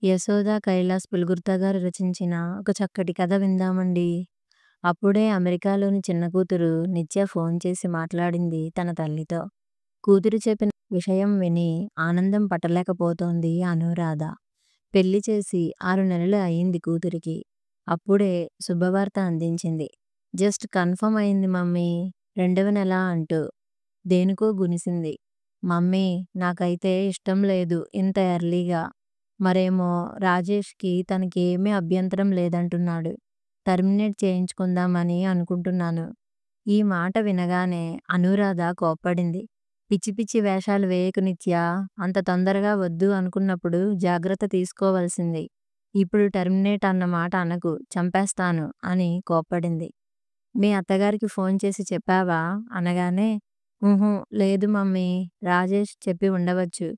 యశోద కైలాస్ పులుగుర్త గారు రచించిన ఒక చక్కటి కథ విందామండి. అప్పుడే అమెరికాలోని చిన్న కూతురు నిత్య ఫోన్ చేసి మాట్లాడింది తన తల్లితో. కూతురు చెప్పిన విషయం విని ఆనందం పట్టలేకపోతోంది అనురాధ. పెళ్లి చేసి 6 నెలలు అయింది కూతురికి. అప్పుడే శుభవార్త అందించింది. జస్ట్ కన్ఫర్మ్ అయింది మమ్మీ, రెండవ నెల అంటూ. దేనికో గునిసింది. మమ్మీ, నాకైతే ఇష్టం లేదు ఇంత ఎర్లీగా. మరేమో రాజేష్‌కి తనకేమీ అభ్యంతరం లేదంటున్నాడు. టర్మినేట్ చేయించుకుందామని అనుకుంటున్నాను. ఈ మాట వినగానే అనురాధ కోప్పడింది. పిచ్చి పిచ్చి వేషాలు వేయకు నిత్య. అంత తొందరగా వద్దు అనుకున్నప్పుడు జాగ్రత్త తీసుకోవలసింది. ఇప్పుడు టర్మినేట్ అన్న మాట అనకు, చంపేస్తాను అని కోప్పడింది. మీ అత్తగారికి ఫోన్ చేసి చెప్పావా అనగానే, ఉహు, లేదు మమ్మీ, రాజేష్ చెప్పి ఉండవచ్చు.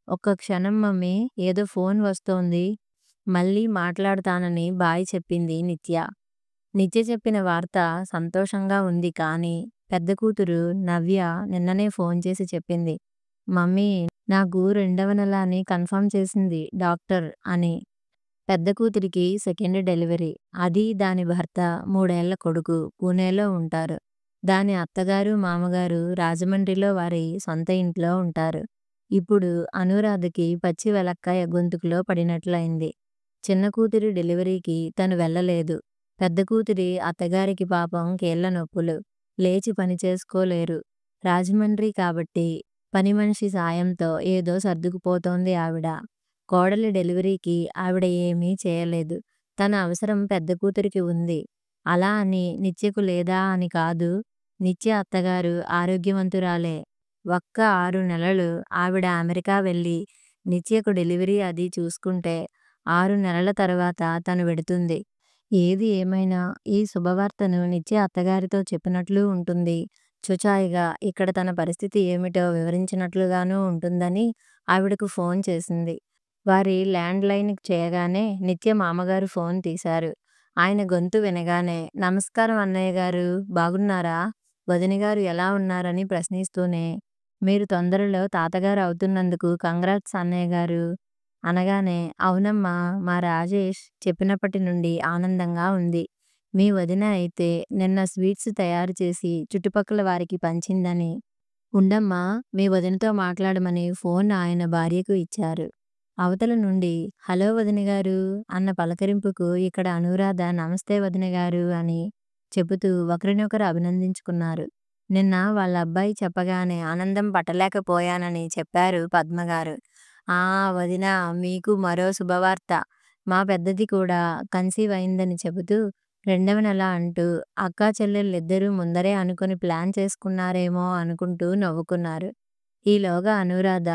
ఒక్క క్షణం మమ్మీ, ఏదో ఫోన్ వస్తోంది, మళ్ళీ మాట్లాడతానని బాయ్ చెప్పింది నిత్య. నిత్య చెప్పిన వార్త సంతోషంగా ఉంది కానీ పెద్ద కూతురు నవ్య నిన్ననే ఫోన్ చేసి చెప్పింది. మమ్మీ, నాకు రెండవ నెల అని కన్ఫర్మ్ చేసింది డాక్టర్ అని. పెద్ద కూతురికి సెకండ్ డెలివరీ. అది దాని భర్త 3 ఏళ్ల కొడుకు పూణేలో ఉంటారు. దాని అత్తగారు మామగారు రాజమండ్రిలో వారి సొంత ఇంట్లో ఉంటారు. ఇప్పుడు అనురాధకి పచ్చి వెలక్కాయ గొంతుకులో పడినట్లయింది. చిన్న కూతురి డెలివరీకి తను వెళ్ళలేదు. పెద్ద కూతురి అత్తగారికి పాపం కీళ్ల నొప్పులు, లేచి పని చేసుకోలేరు. రాజమండ్రి కాబట్టి పని మనిషి సాయంతో ఏదో సర్దుకుపోతోంది ఆవిడ. కోడలి డెలివరీకి ఆవిడ ఏమీ చేయలేదు. తన అవసరం పెద్ద కూతురికి ఉంది. అలా అని నిత్యకు లేదా అని కాదు. నిత్య అత్తగారు ఆరోగ్యవంతురాలే. ఒక్క 6 నెలలు ఆవిడ అమెరికా వెళ్ళి నిత్యకు డెలివరీ అది చూసుకుంటే 6 నెలల తర్వాత తను వెడుతుంది. ఏది ఏమైనా ఈ శుభవార్తను నిత్య అత్తగారితో చెప్పినట్లు ఉంటుంది. చుచాయిగా ఇక్కడ తన పరిస్థితి ఏమిటో వివరించినట్లుగానూ ఉంటుందని ఆవిడకు ఫోన్ చేసింది. వారి ల్యాండ్ లైన్‌కి చేయగానే నిత్య మామగారు ఫోన్ తీశారు. ఆయన గొంతు వినగానే, నమస్కారం అన్నయ్య గారు, బాగున్నారా? వదినగారు ఎలా ఉన్నారని ప్రశ్నిస్తూనే, మీరు తొందరలో తాతగారు అవుతున్నందుకు కంగ్రాట్స్ అన్నయ్య గారు అనగానే, అవునమ్మా, మా రాజేష్ చెప్పినప్పటి నుండి ఆనందంగా ఉంది. మీ వదిన అయితే నిన్న స్వీట్స్ తయారు చేసి చుట్టుపక్కల వారికి పంచిందని. ఉండమ్మా, మీ వదినతో మాట్లాడమని ఫోన్ ఆయన భార్యకు ఇచ్చారు. అవతల నుండి హలో వదినగారు అన్న పలకరింపుకు ఇక్కడ అనురాధ నమస్తే వదినగారు అని చెబుతూ ఒకరినొకరు అభినందించుకున్నారు. నిన్న వాళ్ళ అబ్బాయి చెప్పగానే ఆనందం పట్టలేకపోయానని చెప్పారు పద్మగారు. ఆ వదిన, మీకు మరో శుభవార్త. మా పెద్దది కూడా కన్సీవ్ అయిందని చెబుతూ రెండవ నెల అంటూ అక్కా చెల్లెళ్ళిద్దరూ ముందరే అనుకుని ప్లాన్ చేసుకున్నారేమో అనుకుంటూ నవ్వుకున్నారు. ఈలోగా అనురాధ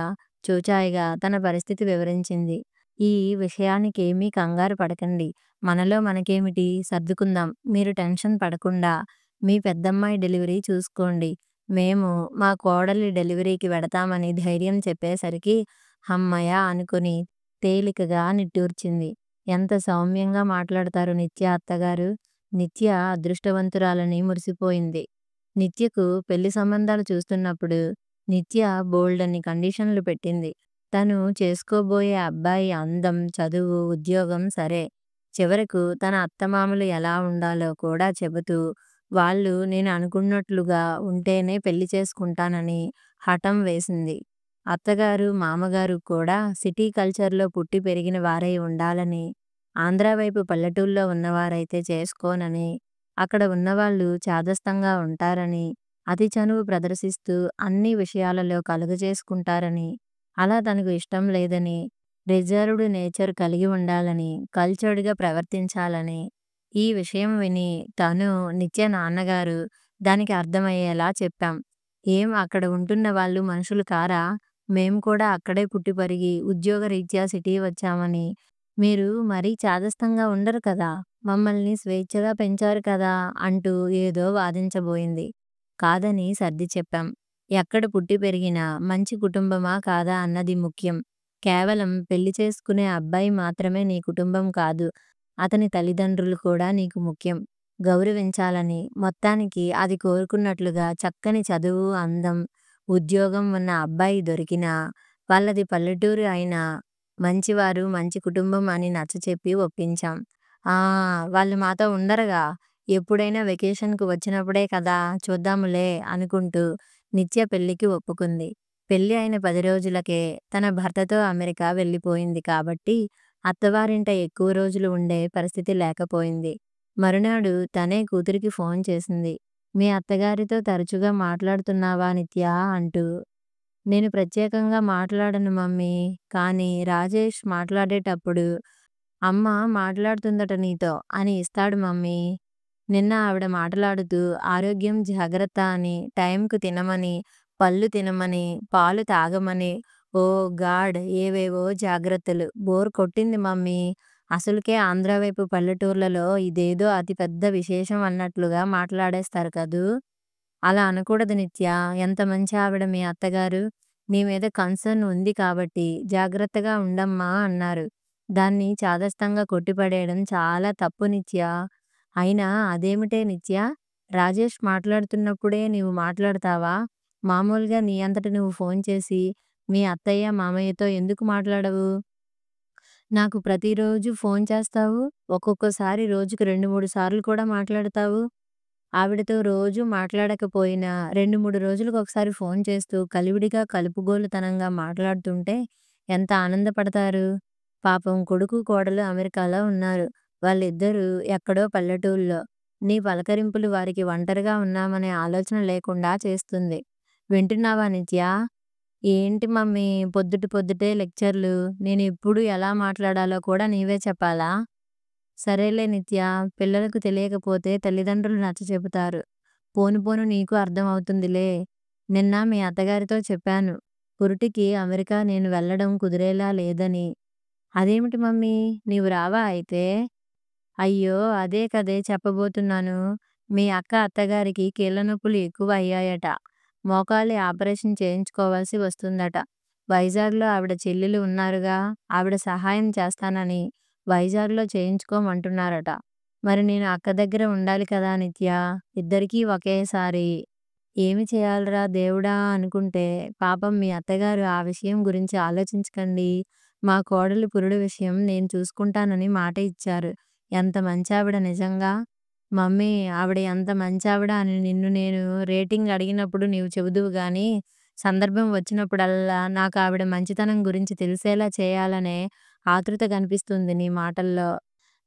చూచాయిగా తన పరిస్థితి వివరించింది. ఈ విషయానికేమీ కంగారు పడకండి. మనలో మనకేమిటి, సర్దుకుందాం. మీరు టెన్షన్ పడకుండా మీ పెద్దమ్మాయి డెలివరీ చూసుకోండి. మేము మా కోడలి డెలివరీకి వెడతామని ధైర్యం చెప్పేసరికి హమ్మయ్య అనుకుని తేలికగా నిట్టూర్చింది. ఎంత సౌమ్యంగా మాట్లాడతారు నిత్య అత్తగారు. నిత్య అదృష్టవంతురాలని మురిసిపోయింది. నిత్యకు పెళ్లి సంబంధాలు చూస్తున్నప్పుడు నిత్య బోల్డన్ని కండిషన్లు పెట్టింది. తను చేసుకోబోయే అబ్బాయి అందం, చదువు, ఉద్యోగం సరే, చివరకు తన అత్తమామలు ఎలా ఉండాలో కూడా చెబుతూ వాళ్ళు నేను అనుకున్నట్లుగా ఉంటేనే పెళ్లి చేసుకుంటానని హఠం వేసింది. అత్తగారు మామగారు కూడా సిటీ కల్చర్లో పుట్టి పెరిగిన వారై ఉండాలని, ఆంధ్ర వైపు పల్లెటూళ్ళలో ఉన్నవారైతే చేసుకోనని, అక్కడ ఉన్నవాళ్ళు చాదస్తంగా ఉంటారని, అతి చనువు ప్రదర్శిస్తూ అన్ని విషయాలలో కలుగజేసుకుంటారని, అలా తనకు ఇష్టం లేదని, రిజర్వ్డ్ నేచర్ కలిగి ఉండాలని, కల్చర్డ్‌గా ప్రవర్తించాలని. ఈ విషయం విని తను, నిత్య నాన్నగారు దానికి అర్థమయ్యేలా చెప్పాం. ఏం అక్కడ ఉంటున్న వాళ్ళు మనుషులు కారా? మేం కూడా అక్కడే పుట్టి పెరిగి ఉద్యోగరీత్యా సిటీ వచ్చామని. మీరు మరీ చాదస్తంగా ఉండరు కదా, మమ్మల్ని స్వేచ్ఛగా పెంచారు కదా అంటూ ఏదో వాదించబోయింది. కాదని సర్ది చెప్పాం. ఎక్కడ పుట్టి పెరిగినా మంచి కుటుంబమా కాదా అన్నది ముఖ్యం. కేవలం పెళ్లి చేసుకునే అబ్బాయి మాత్రమే నీ కుటుంబం కాదు, అతని తల్లిదండ్రులు కూడా నీకు ముఖ్యం. గౌరవించాలని. మొత్తానికి అది కోరుకున్నట్లుగా చక్కని చదువు, అందం, ఉద్యోగం ఉన్న అబ్బాయి దొరికినా, వాళ్ళది పల్లెటూరు అయినా మంచివారు, మంచి కుటుంబం అని నచ్చచెప్పి ఒప్పించాం. ఆ! వాళ్ళు మాతో ఉండరుగా. ఎప్పుడైనా వెకేషన్‌కి వచ్చినప్పుడే కదా! చూద్దాములే అనుకుంటూ నిత్య పెళ్ళికి ఒప్పుకుంది. పెళ్లి అయిన 10 రోజులకే తన భర్తతో అమెరికా వెళ్ళిపోయింది కాబట్టి అత్తవారింట ఎక్కువ రోజులు ఉండే పరిస్థితి లేకపోయింది. మరునాడు తనే కూతురికి ఫోన్ చేసింది. "మీ అత్తగారితో తరచుగా మాట్లాడుతున్నావా నిత్యా?" అంటూ. "నేను ప్రత్యేకంగా మాట్లాడను మమ్మీ. కానీ రాజేష్ మాట్లాడేటప్పుడు 'అమ్మ మాట్లాడుతుందట నీతో' అని ఇస్తాడు మమ్మీ. నిన్న ఆవిడ మాటలాడుతూ ఆరోగ్యం జాగ్రత్త అని, టైంకు తినమని, పళ్ళు తినమని, పాలు తాగమని, ఓహ్ గాడ్ ఏవేవో జాగ్రత్తలు. బోర్ కొట్టింది మమ్మీ. అసలుకే ఆంధ్రా వైపు పల్లెటూర్లలో ఇదేదో అతి పెద్ద విశేషం అన్నట్లుగా మాట్లాడేస్తారు కదూ! అలా అనకూడదు నిత్య. ఎంత మంచి ఆవిడ మీ అత్తగారు. నీ మీద కన్సర్న్ ఉంది కాబట్టి జాగ్రత్తగా ఉండమ్మా అన్నారు. దాన్ని చాదస్తంగా కొట్టిపడేయడం చాలా తప్పు నిత్య. అయినా అదేమిటే నిత్య? రాజేష్ మాట్లాడుతున్నప్పుడే నీవు మాట్లాడతావా? మామూలుగా నీ అంతట నువ్వు ఫోన్ చేసి మీ అత్తయ్య, మామయ్యతో ఎందుకు మాట్లాడవు? నాకు ప్రతిరోజు ఫోన్ చేస్తావు. ఒక్కొక్కసారి రోజుకు 2, 3 సార్లు కూడా మాట్లాడతావు. ఆవిడతో రోజూ మాట్లాడకపోయినా 2, 3 రోజులకొకసారి ఫోన్ చేస్తూ కలివిడిగా కలుపుగోలుతనంగా మాట్లాడుతుంటే ఎంత ఆనందపడతారు. పాపం కొడుకు, కోడలు అమెరికాలో ఉన్నారు. వాళ్ళిద్దరూ ఎక్కడో పల్లెటూళ్ళో. నీ పలకరింపులు వారికి ఒంటరిగా ఉన్నామనే ఆలోచన లేకుండా చేస్తుంది. వింటున్నావా నిత్యా? ఏంటి మమ్మీ పొద్దుట పొద్దుటే లెక్చర్లు. నేనెప్పుడు ఎలా మాట్లాడాలో కూడా నీవే చెప్పాలా? సరేలే నిత్య. పిల్లలకు తెలియకపోతే తల్లిదండ్రులు నచ్చచెబుతారు. పోను పోను నీకు అర్థం అవుతుందిలే. నిన్న మీ అత్తగారితో చెప్పాను. పురిటికి అమెరికా నేను వెళ్ళడం కుదిరేలా లేదని. అదేమిటి మమ్మీ! నీవు రావా అయితే? అయ్యో! అదే కదే చెప్పబోతున్నాను. మీ అక్క అత్తగారికి కీళ్ళ నొప్పులు ఎక్కువ అయ్యాయట. మోకాలి ఆపరేషన్ చేయించుకోవాల్సి వస్తుందట. వైజాగ్‌లో ఆవిడ చెల్లెలు ఉన్నారుగా, ఆవిడ సహాయం చేస్తానని వైజాగ్‌లో చేయించుకోమంటున్నారట. మరి నేను అక్క దగ్గర ఉండాలి కదా నిత్య. ఇద్దరికీ ఒకేసారి. ఏమి చేయాలిరా దేవుడా అనుకుంటే, పాపం మీ అత్తగారు ఆ విషయం గురించి ఆలోచించకండి. మా కోడలు పురుడు విషయం నేను చూసుకుంటానని మాట ఇచ్చారు. ఎంత మంచావిడ నిజంగా. మమ్మీ ఆవిడ ఎంత మంచావిడ అని నిన్ను నేను రేటింగ్ అడిగినప్పుడు నీవు చెబుదువు గానీ, సందర్భం వచ్చినప్పుడల్లా నాకు ఆవిడ మంచితనం గురించి తెలిసేలా చేయాలనే ఆతృత కనిపిస్తుంది నీ మాటల్లో.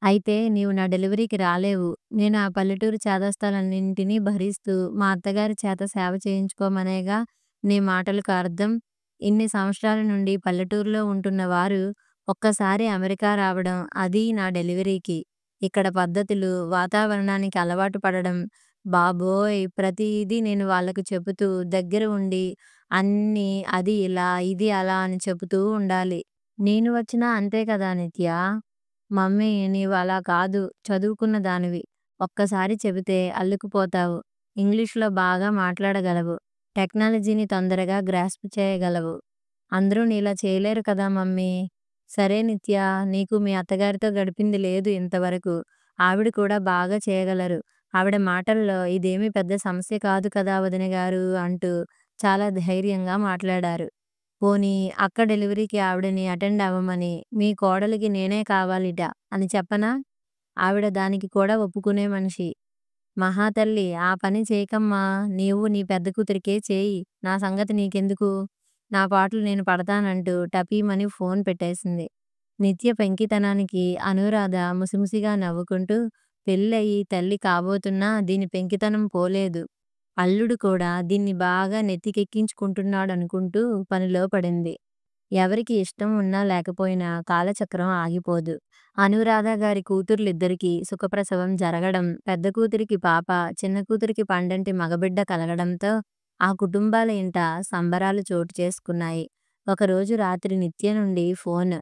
అయితే నీవు నా డెలివరీకి రాలేవు. నేను ఆ పల్లెటూరు చేదస్తాలన్నింటినీ భరిస్తూ మా అత్తగారి చేత సేవ చేయించుకోమనేగా నీ మాటలకు అర్థం. ఇన్ని సంవత్సరాల నుండి పల్లెటూరులో ఉంటున్న వారు ఒక్కసారి అమెరికా రావడం, అదీ నా డెలివరీకి. ఇక్కడ పద్ధతులు, వాతావరణానికి అలవాటు పడడం, బాబోయ్! ప్రతీదీ నేను వాళ్ళకు చెబుతూ దగ్గర ఉండి అన్నీ అది ఇలా, ఇది అలా అని చెబుతూ ఉండాలి. నేను వచ్చినా అంతే కదా నిత్య. మమ్మీ నీవు అలా కాదు. చదువుకున్న దానివి. ఒక్కసారి చెబితే అల్లుకుపోతావు. ఇంగ్లీష్‌లో బాగా మాట్లాడగలవు. టెక్నాలజీని తొందరగా గ్రాస్ప్ చేయగలవు. అందరూ నీలా చేయలేరు కదా మమ్మీ! సరే నిత్య. నీకు మీ అత్తగారితో గడిపింది లేదు ఇంతవరకు. ఆవిడ కూడా బాగా చేయగలరు. ఆవిడ మాటల్లో ఇదేమీ పెద్ద సమస్య కాదు కదా వదినగారు అంటూ చాలా ధైర్యంగా మాట్లాడారు. పోనీ అక్క డెలివరీకి ఆవిడని అటెండ్ అవ్వమని, మీ కోడలికి నేనే కావాలిట అని చెప్పనా? ఆవిడ దానికి కూడా ఒప్పుకునే మనిషి. మహాతల్లి ఆ పని చేయకమ్మా! నీవు నీ పెద్ద కూతురికే చేయి. నా సంగతి నీకెందుకు? నా పాట్లు నేను పడతానంటూ టపీమని ఫోన్ పెట్టేసింది. నిత్య పెంకితనానికి అనురాధ ముసిముసిగా నవ్వుకుంటూ పెళ్ళయి తల్లి కాబోతున్నా దీని పెంకితనం పోలేదు. అల్లుడు కూడా దీన్ని బాగా నెత్తికెక్కించుకుంటున్నాడనుకుంటూ పనిలో పడింది. ఎవరికి ఇష్టం ఉన్నా లేకపోయినా కాలచక్రం ఆగిపోదు. అనురాధ గారి కూతుర్లిద్దరికీ సుఖప్రసవం జరగడం, పెద్ద కూతురికి పాప, చిన్న కూతురికి పండంటి మగబిడ్డ కలగడంతో ఆ కుటుంబాల ఇంట సంబరాలు చోటు చేసుకున్నాయి. ఒకరోజు రాత్రి నిత్య నుండి ఫోన్.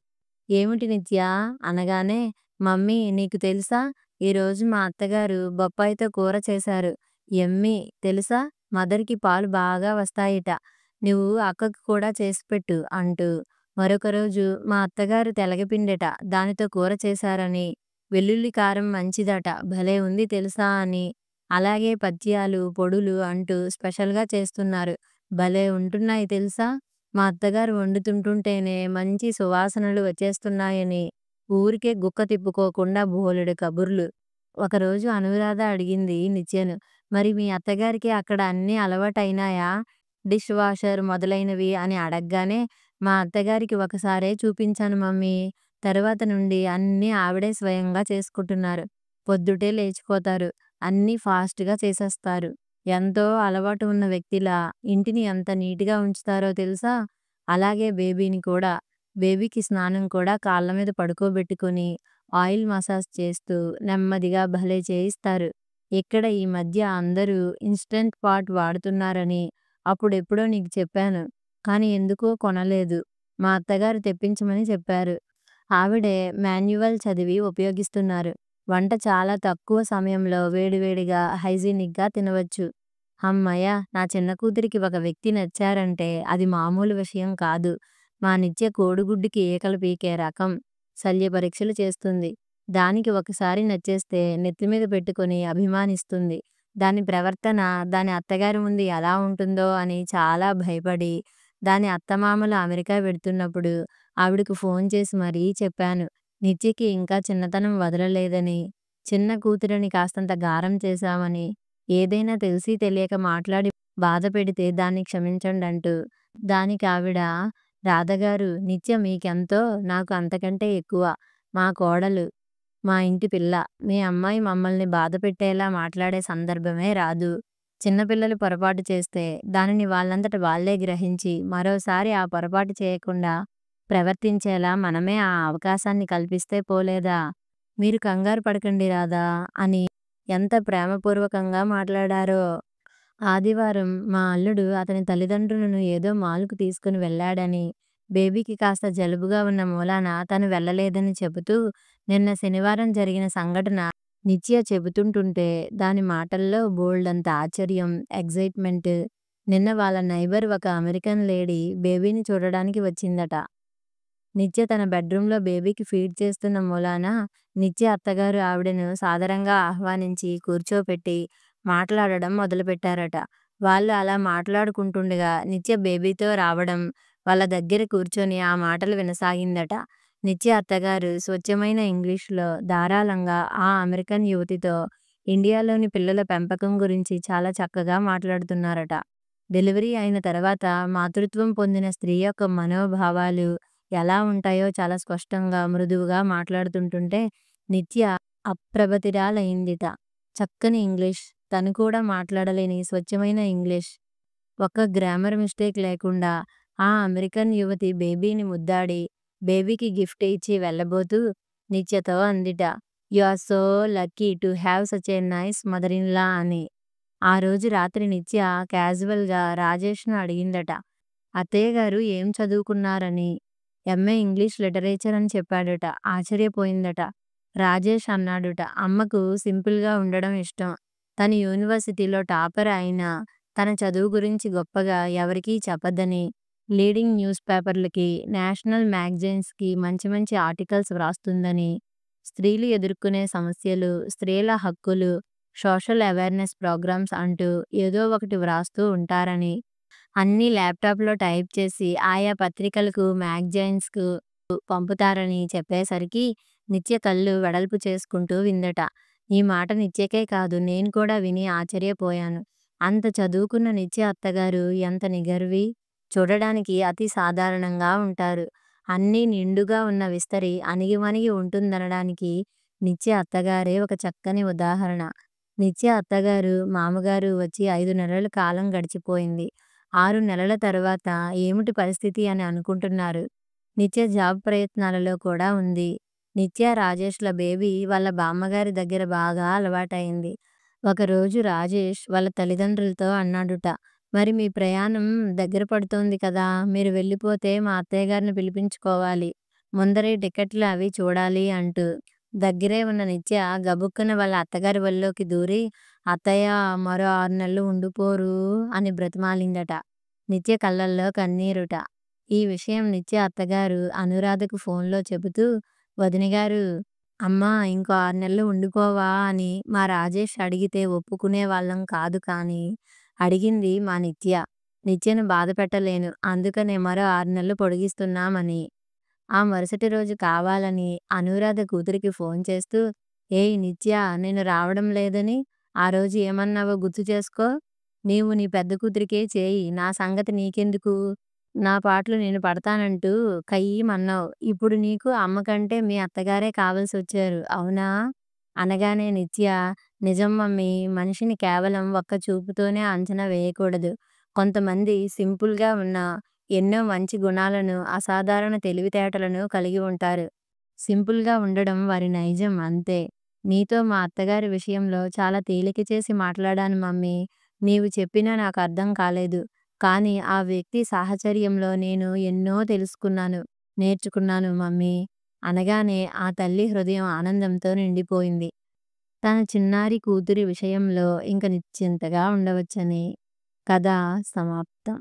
"ఏమిటి నిత్యా" అనగానే, "మమ్మీ నీకు తెలుసా? ఈరోజు మా అత్తగారు బొప్పాయితో కూర చేశారు. యమ్మీ తెలుసా? మదర్‌కి పాలు బాగా వస్తాయిట. నువ్వు అక్కకు కూడా చేసిపెట్టు" అంటూ. మరొక రోజు మా అత్తగారు తెలగపిండెట దానితో కూర చేశారని, వెల్లుల్లి కారం మంచిదట భలే ఉంది తెలుసా అని, అలాగే పథ్యాలు, పొడులు అంటూ స్పెషల్‌గా చేస్తున్నారు. భలే ఉంటున్నాయి తెలుసా? మా అత్తగారు వండుతుంటుంటేనే మంచి సువాసనలు వచ్చేస్తున్నాయని ఊరికే గుక్క తిప్పుకోకుండా బోలెడు కబుర్లు. ఒకరోజు అనురాధ అడిగింది నిత్యను. "మరి మీ అత్తగారికి అక్కడ అన్నీ అలవాటయినాయా? డిష్ వాషర్ మొదలైనవి" అని అడగ్గానే, "మా అత్తగారికి ఒకసారే చూపించాను మమ్మీ. తరువాత నుండి అన్నీ ఆవిడే స్వయంగా చేసుకుంటున్నారు. పొద్దుటే లేచిపోతారు. అన్నీ ఫాస్ట్‌గా చేసేస్తారు. ఎంతో అలవాటు ఉన్న వ్యక్తిలా ఇంటిని ఎంత నీట్‌గా ఉంచుతారో తెలుసా? అలాగే బేబీని కూడా. బేబీకి స్నానం కూడా కాళ్ళ మీద పడుకోబెట్టుకొని, ఆయిల్ మసాజ్ చేస్తూ నెమ్మదిగా భలే చేయిస్తారు. ఇక్కడ ఈ మధ్య అందరూ ఇన్‌స్టంట్ పాట్ వాడుతున్నారని అప్పుడెప్పుడో నీకు చెప్పాను. కానీ ఎందుకో కొనలేదు. మా అత్తగారు తెప్పించమని చెప్పారు. ఆవిడే మాన్యువల్ చదివి ఉపయోగిస్తున్నారు. వంట చాలా తక్కువ సమయంలో వేడివేడిగా, హైజీనిక్‌గా తినవచ్చు." హమ్మయ్య! నా చిన్న కూతురికి ఒక వ్యక్తి నచ్చారంటే అది మామూలు విషయం కాదు. మా నిత్య కోడిగుడ్డుకి ఈకలు పీకే రకం. శల్య పరీక్షలు చేస్తుంది. దానికి ఒకసారి నచ్చేస్తే నెత్తిమీద పెట్టుకొని అభిమానిస్తుంది. దాని ప్రవర్తన దాని అత్తగారి ముందు ఎలా ఉంటుందో అని చాలా భయపడి, దాని అత్తమామలు అమెరికా వెడుతున్నప్పుడు ఆవిడకు ఫోన్ చేసి మరీ చెప్పాను. నిత్యకి ఇంకా చిన్నతనం వదలలేదని, చిన్న కూతురిని కాస్తంత గారం చేశామని, ఏదైనా తెలిసి తెలియక మాట్లాడి బాధ పెడితే దాన్ని క్షమించండంటూ. దానికావిడ, "రాధగారు, నిత్య మీకెంతో, నాకు అంతకంటే ఎక్కువ. మా కోడలు, మా ఇంటి పిల్ల. మీ అమ్మాయి మమ్మల్ని బాధ పెట్టేలా మాట్లాడే సందర్భమే రాదు. చిన్నపిల్లలు పొరపాటు చేస్తే దానిని వాళ్ళంతట వాళ్ళే గ్రహించి మరోసారి ఆ పొరపాటు చేయకుండా ప్రవర్తించేలా మనమే ఆ అవకాశాన్ని కల్పిస్తే పోలేదా? మీరు కంగారు పడకండి రాధా" అని ఎంత ప్రేమపూర్వకంగా మాట్లాడారో. ఆదివారం మా అల్లుడు అతని తల్లిదండ్రులను ఏదో మాల్‌కు తీసుకుని వెళ్ళాడని, బేబీకి కాస్త జలుబుగా ఉన్న మూలాన తను వెళ్ళలేదని చెబుతూ, నిన్న శనివారం జరిగిన సంఘటన నిత్య చెబుతుంటుంటే దాని మాటల్లో బోలెడంత ఆశ్చర్యం, ఎక్సైట్‌మెంట్. నిన్న వాళ్ళ నైబర్ ఒక అమెరికన్ లేడీ బేబీని చూడడానికి వచ్చిందట. నిత్య తన బెడ్‌రూమ్‌లో బేబీకి ఫీడ్ చేస్తున్న మూలాన నిత్య అత్తగారు ఆవిడను సాదరంగా ఆహ్వానించి కూర్చోపెట్టి మాట్లాడడం మొదలుపెట్టారట. వాళ్ళు అలా మాట్లాడుకుంటుండగా నిత్య బేబీతో రావడం, వాళ్ళ దగ్గర కూర్చొని ఆ మాటలు వినసాగిందట. నిత్య అత్తగారు స్వచ్ఛమైన ఇంగ్లీష్‌లో ధారాళంగా ఆ అమెరికన్ యువతితో ఇండియాలోని పిల్లల పెంపకం గురించి చాలా చక్కగా మాట్లాడుతున్నారట. డెలివరీ అయిన తర్వాత మాతృత్వం పొందిన స్త్రీ యొక్క మనోభావాలు ఎలా ఉంటాయో చాలా స్పష్టంగా, మృదువుగా మాట్లాడుతుంటుంటే నిత్య అప్రభతిరాలయిందిట. చక్కని ఇంగ్లీష్, తను కూడా మాట్లాడలేని స్వచ్ఛమైన ఇంగ్లీష్. ఒక్క గ్రామర్ మిస్టేక్ లేకుండా ఆ అమెరికన్ యువతి బేబీని ముద్దాడి, బేబీకి గిఫ్ట్ ఇచ్చి వెళ్ళబోతూ నిత్యతో అందిట, "you are so lucky to have such a nice mother in law" అని. ఆ రోజు రాత్రి నిత్య క్యాజువల్‌గా రాజేష్‌ను అడిగిందట, "అత్తయ్యగారు ఏం చదువుకున్నారని?" "ఎంఏ ఇంగ్లీష్ లిటరేచర్" అని చెప్పాడట. ఆశ్చర్యపోయిందట. రాజేష్ అన్నాడుట, "అమ్మకు సింపుల్‌గా ఉండడం ఇష్టం. తను యూనివర్సిటీలో టాపర్ అయినా తన చదువు గురించి గొప్పగా ఎవరికీ చెప్పదని, లీడింగ్ న్యూస్ పేపర్లకి, నేషనల్ మ్యాగజైన్స్‌కి మంచి మంచి ఆర్టికల్స్ వ్రాస్తుందని, స్త్రీలు ఎదుర్కొనే సమస్యలు, స్త్రీల హక్కులు, సోషల్ అవేర్‌నెస్ ప్రోగ్రామ్స్ అంటూ ఏదో ఒకటి వ్రాస్తూ ఉంటారని, అన్నీ ల్యాప్‌టాప్‌లో టైప్ చేసి ఆయా పత్రికలకు, మ్యాగజైన్స్‌కు పంపుతారని" చెప్పేసరికి నిత్య కళ్ళు వెడల్పు చేసుకుంటూ విందట. ఈ మాట నిత్యకే కాదు, నేను కూడా విని ఆశ్చర్యపోయాను. అంత చదువుకున్న నిత్య అత్తగారు ఎంత నిగర్వి. చూడడానికి అతి సాధారణంగా ఉంటారు. అన్నీ నిండుగా ఉన్న విస్తరి అణిగిమణిగి ఉంటుందనడానికి నిత్య అత్తగారే ఒక చక్కని ఉదాహరణ. నిత్య అత్తగారు, మామగారు వచ్చి 5 నెలల కాలం గడిచిపోయింది. 6 నెలల తరువాత ఏమిటి పరిస్థితి అని అనుకుంటున్నారు. నిత్య జాబ్ ప్రయత్నాలలో కూడా ఉంది. నిత్య, రాజేష్‌ల బేబీ వాళ్ళ బామ్మగారి దగ్గర బాగా అలవాటయింది. ఒకరోజు రాజేష్ వాళ్ళ తల్లిదండ్రులతో అన్నాడుట, "మరి మీ ప్రయాణం దగ్గర పడుతోంది కదా! మీరు వెళ్ళిపోతే మా అత్తయ్యగారిని పిలిపించుకోవాలి. ముందరే టికెట్లు అవి చూడాలి" అంటూ. దగ్గరే ఉన్న నిత్య గబుక్కున వాళ్ళ అత్తగారి ఒళ్ళోకి దూరి, "అత్తయ్య, మరో 6 నెలలు ఉండిపోరూ" అని బ్రతిమాలిందట. నిత్య కళ్ళల్లో కన్నీరుట. ఈ విషయం నిత్య అత్తగారు అనురాధకు ఫోన్‌లో చెబుతూ, "వదినగారు, అమ్మా ఇంకో 6 నెలలు ఉండిపోవా అని మా రాజేష్ అడిగితే ఒప్పుకునేవాళ్ళం కాదు కానీ, అడిగింది మా నిత్య. నిత్యను బాధపెట్టలేను. అందుకనే మరో 6 నెలలు పొడిగిస్తున్నామని. ఆ మరుసటి రోజు కావాలని అనూరాధ కూతురికి ఫోన్ చేస్తూ, "ఏయ్ నిత్య, నేను రావడం లేదని ఆ రోజు ఏమన్నావో గుర్తు చేసుకో. నీవు నీ పెద్ద కూతురికే చేయి. నా సంగతి నీకెందుకు? నా పాట్లు నేను పడతానంటూ కయ్యిమన్నావు. ఇప్పుడు నీకు అమ్మ కంటే మీ అత్తగారే కావాల్సొచ్చారు. అవునా?" అనగానే నిత్య, "నిజం మమ్మీ. మనిషిని కేవలం ఒక్క చూపుతోనే అంచనా వేయకూడదు. కొంతమంది సింపుల్‌గా ఉన్న ఎన్నో మంచి గుణాలను, అసాధారణ తెలివితేటలను కలిగి ఉంటారు. సింపుల్‌గా ఉండడం వారి నైజం అంతే. నీతో మా అత్తగారి విషయంలో చాలా తేలిక చేసి మాట్లాడాను మమ్మీ. నీవు చెప్పినా నాకు అర్థం కాలేదు. కానీ ఆ వ్యక్తి సాహచర్యంలో నేను ఎన్నో తెలుసుకున్నాను, నేర్చుకున్నాను మమ్మీ." అనగానే ఆ తల్లి హృదయం ఆనందంతో నిండిపోయింది. తన చిన్నారి కూతురి విషయంలో ఇంక నిశ్చింతగా ఉండవచ్చని. కథ సమాప్తం.